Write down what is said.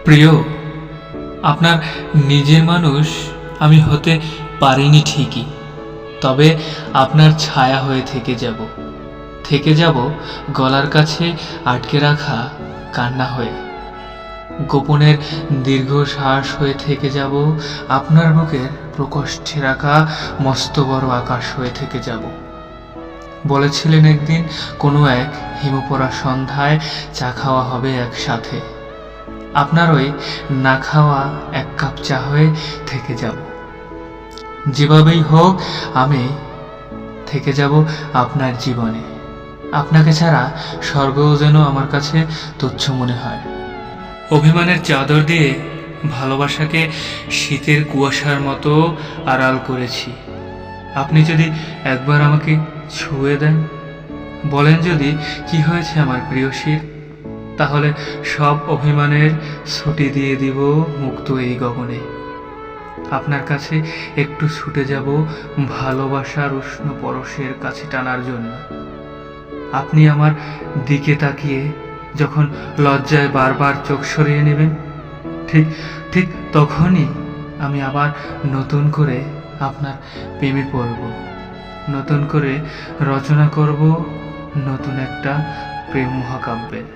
প্রিয়, আপনার নিজের মানুষ আমি হতে পারিনি ঠিকই, তবে আপনার ছায়া হয়ে থেকে যাব গলার কাছে আটকে রাখা কান্না হয়ে, গোপনের দীর্ঘশ্বাস হয়ে থেকে যাব আপনার বুকের প্রকোষ্ঠে রাখা মস্ত বড় আকাশ হয়ে থেকে যাব। বলেছিলেন একদিন কোনো এক হিমপড়া সন্ধ্যায় চা খাওয়া হবে একসাথে, আপনার ওই না খাওয়া এক কাপ চা হয়ে থেকে যাব। যেভাবেই হোক আমি থেকে যাব আপনার জীবনে। আপনাকে ছাড়া স্বর্গও যেন আমার কাছে তুচ্ছ মনে হয়। অভিমানের চাদর দিয়ে ভালোবাসাকে শীতের কুয়াশার মতো আড়াল করেছি। আপনি যদি একবার আমাকে ছুঁয়ে দেন, বলেন যদি কি হয়েছে আমার প্রিয়সীর, তাহলে সব অভিমানের ছুটি দিয়ে দিব মুক্ত এই গগনে। আপনার কাছে একটু ছুটে যাব ভালোবাসার উষ্ণ পরশের কাছে টানার জন্য। আপনি আমার দিকে তাকিয়ে যখন লজ্জায় বারবার চোখ সরিয়ে নেবেন, ঠিক ঠিক তখনই আমি আবার নতুন করে আপনার প্রেমে পড়ব, নতুন করে রচনা করব নতুন একটা প্রেম মহাকাব্যের।